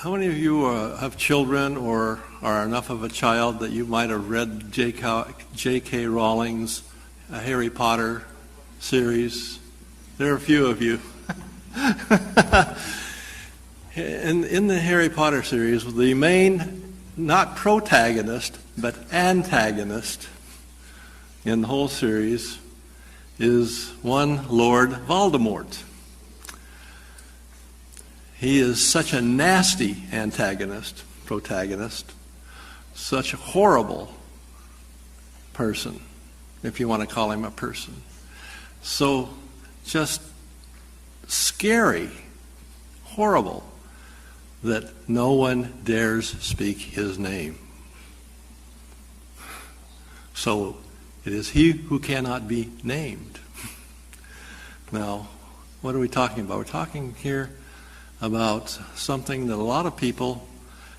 How many of you have children or are enough of a child that you might have read J.K. Rowling's Harry Potter series? There are a few of you. In the Harry Potter series, the main, not protagonist, but antagonist in the whole series is one Lord Voldemort. He is such a nasty protagonist, such a horrible person, if you want to call him a person. So just scary, horrible, that no one dares speak his name. So it is he who cannot be named. Now, what are we talking about? We're talking here about something that a lot of people,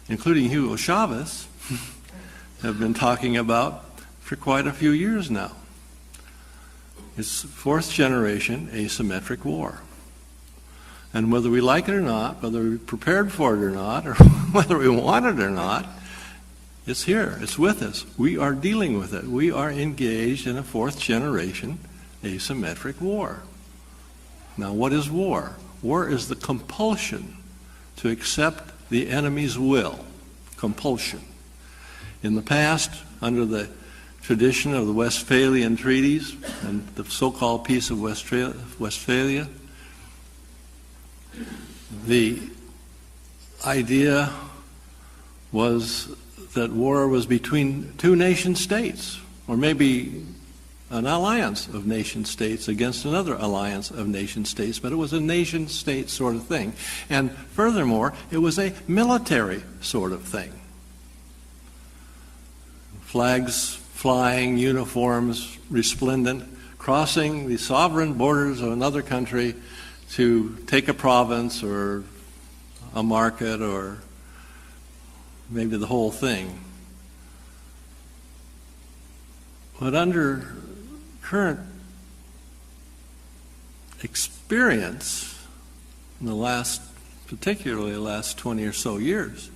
including Hugo Chavez, have been talking about for quite a few years now. It's fourth generation asymmetric war. And whether we like it or not, whether we're prepared for it or not, or whether we want it or not, it's here, it's with us. We are dealing with it. We are engaged in a fourth generation asymmetric war. Now, what is war? War is the compulsion to accept the enemy's will. Compulsion. In the past, under the tradition of the Westphalian treaties and the so-called Peace of Westphalia, the idea was that war was between two nation states, or maybe an alliance of nation states against another alliance of nation states, but it was a nation state sort of thing. And furthermore, it was a military sort of thing. Flags flying, uniforms resplendent, crossing the sovereign borders of another country to take a province or a market or maybe the whole thing. But under current experience in particularly the last 20 or so years,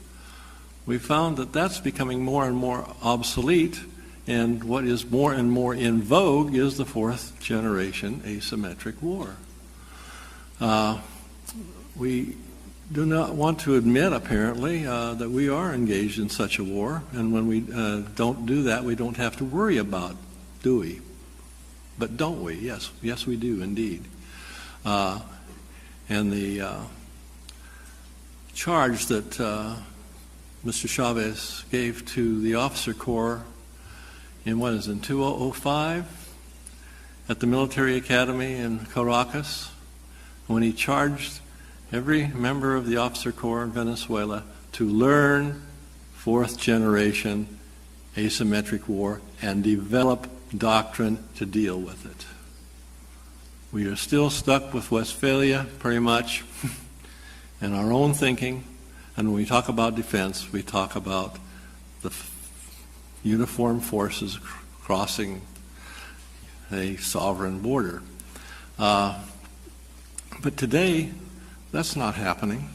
we found that that's becoming more and more obsolete, and what is more and more in vogue is the fourth generation asymmetric war. We do not want to admit, apparently, that we are engaged in such a war, and when we don't do that, we don't have to worry about, do we? But don't we? Yes, we do indeed. And the charge that Mr. Chavez gave to the officer corps in 2005 at the military academy in Caracas, when he charged every member of the officer corps in Venezuela to learn fourth generation asymmetric war and develop doctrine to deal with it. We are still stuck with Westphalia, pretty much, and our own thinking. And when we talk about defense, we talk about the uniformed forces crossing a sovereign border. But today, that's not happening.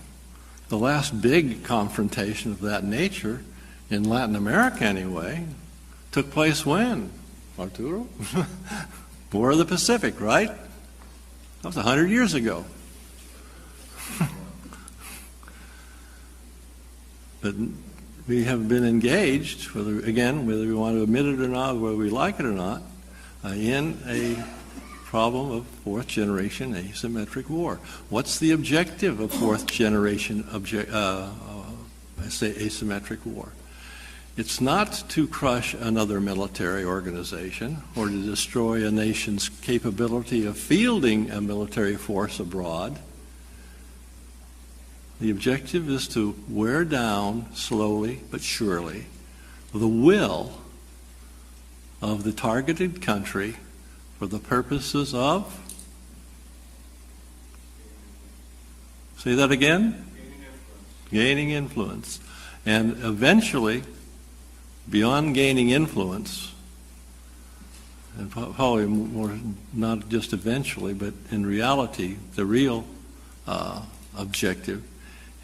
The last big confrontation of that nature, in Latin America anyway, took place when? Arturo? War of the Pacific, right? That was 100 years ago. But we have been engaged, whether we want to admit it or not, whether we like it or not, in a problem of fourth generation asymmetric war. What's the objective of fourth generation asymmetric war? It's not to crush another military organization or to destroy a nation's capability of fielding a military force abroad. The objective is to wear down, slowly but surely, the will of the targeted country for the purposes of, say that again? Gaining influence. And eventually, beyond gaining influence, and probably more, not just eventually, but in reality, the real objective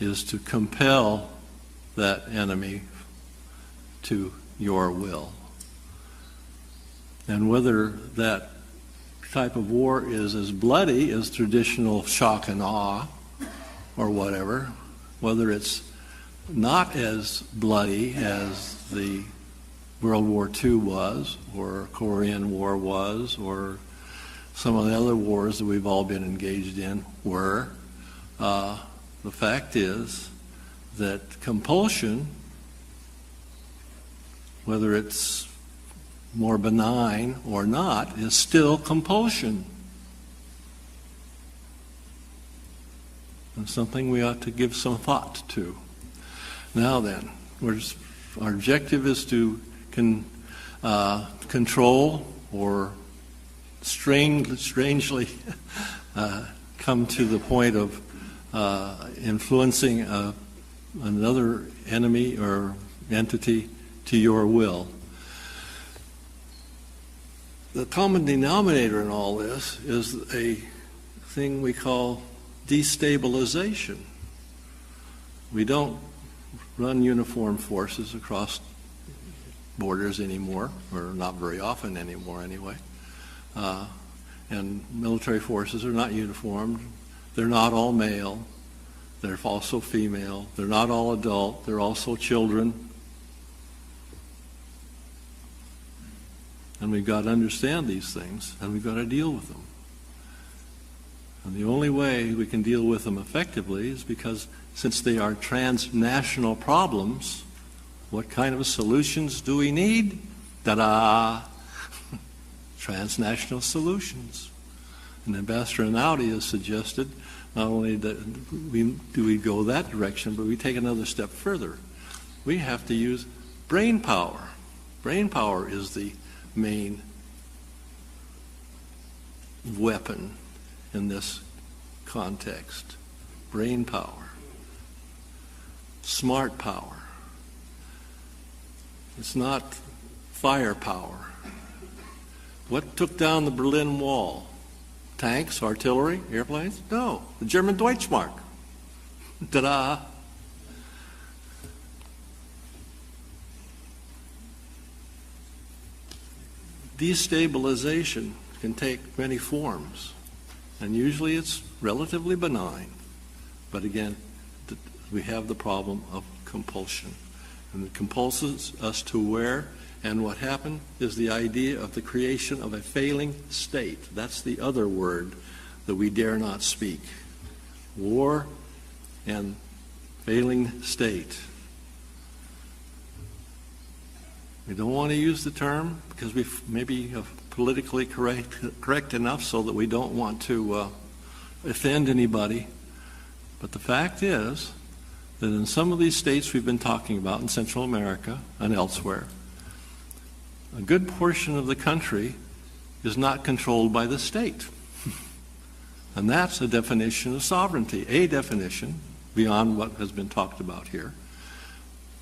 is to compel that enemy to your will. And whether that type of war is as bloody as traditional shock and awe or whatever, whether it's not as bloody as the World War II was, or Korean War was, or some of the other wars that we've all been engaged in were, the fact is that compulsion, whether it's more benign or not, is still compulsion. And something we ought to give some thought to. Now then, our objective is to control or strangely come to the point of influencing another enemy or entity to your will. The common denominator in all this is a thing we call destabilization. We don't run uniform forces across borders anymore, or not very often anymore anyway. And military forces are not uniformed. They're not all male. They're also female. They're not all adult. They're also children. And we've got to understand these things, and we've got to deal with them. And the only way we can deal with them effectively is because, since they are transnational problems, what kind of solutions do we need? Ta-da! Transnational solutions. And Ambassador Einaudi has suggested not only that we go that direction, but we take another step further. We have to use brain power. Brain power is the main weapon in this context. Brain power. Smart power. It's not firepower. What took down the Berlin Wall? Tanks, artillery, airplanes? No, the German Deutschmark. Ta-da! Destabilization can take many forms, and usually it's relatively benign. But again, we have the problem of compulsion. And it compulses us to where, and what happened is the idea of the creation of a failing state. That's the other word that we dare not speak. War and failing state. We don't want to use the term because we maybe are politically correct enough so that we don't want to offend anybody. But the fact is that in some of these states we've been talking about in Central America and elsewhere, a good portion of the country is not controlled by the state. And that's a definition of sovereignty, a definition beyond what has been talked about here.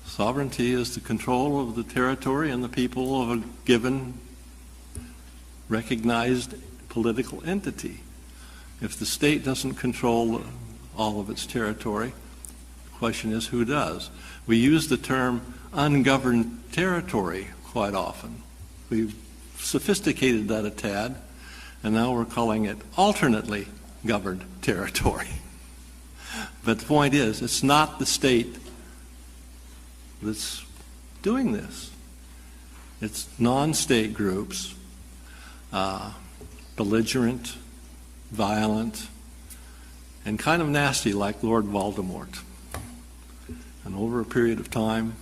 Sovereignty is the control of the territory and the people of a given recognized political entity. If the state doesn't control all of its territory, the question is who does? We use the term ungoverned territory quite often. We've sophisticated that a tad, and now we're calling it alternately governed territory. But the point is, it's not the state that's doing this. It's non-state groups, belligerent, violent, and kind of nasty like Lord Voldemort. And over a period of time,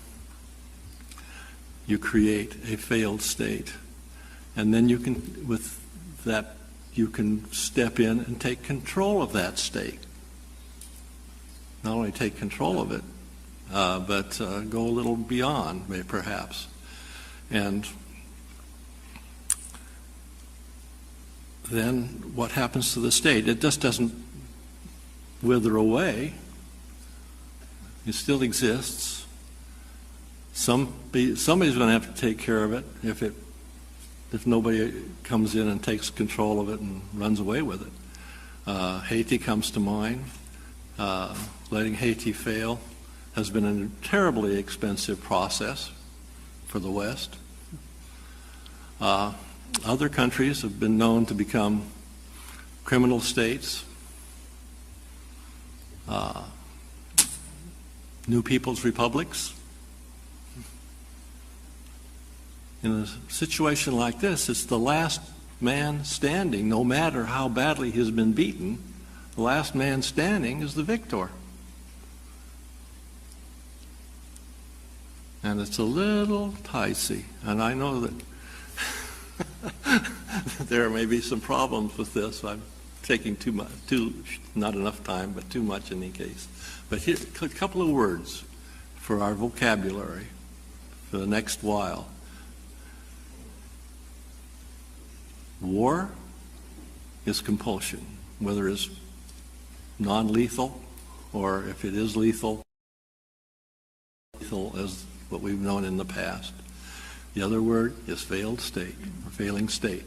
you create a failed state. And then you can, with that, you can step in and take control of that state. Not only take control of it, but go a little beyond, perhaps. And then what happens to the state? It just doesn't wither away. It still exists. Somebody's going to have to take care of it if nobody comes in and takes control of it and runs away with it. Haiti comes to mind. letting Haiti fail has been a terribly expensive process for the West. Other countries have been known to become criminal states, new people's republics. In a situation like this, it's the last man standing, no matter how badly he's been beaten, the last man standing is the victor. And it's a little dicey, and I know that there may be some problems with this. I'm taking too much, not enough time, but too much in any case. But here, a couple of words for our vocabulary for the next while. War is compulsion, whether it's non-lethal or if it is lethal as what we've known in the past. The other word is failed state or failing state.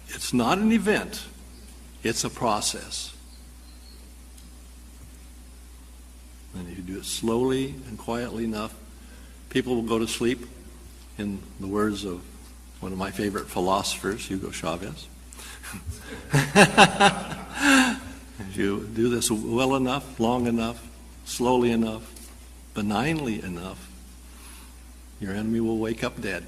It's not an event, it's a process. And if you do it slowly and quietly enough, people will go to sleep, in the words of one of my favorite philosophers, Hugo Chavez. If you do this well enough, long enough, slowly enough, benignly enough, your enemy will wake up dead.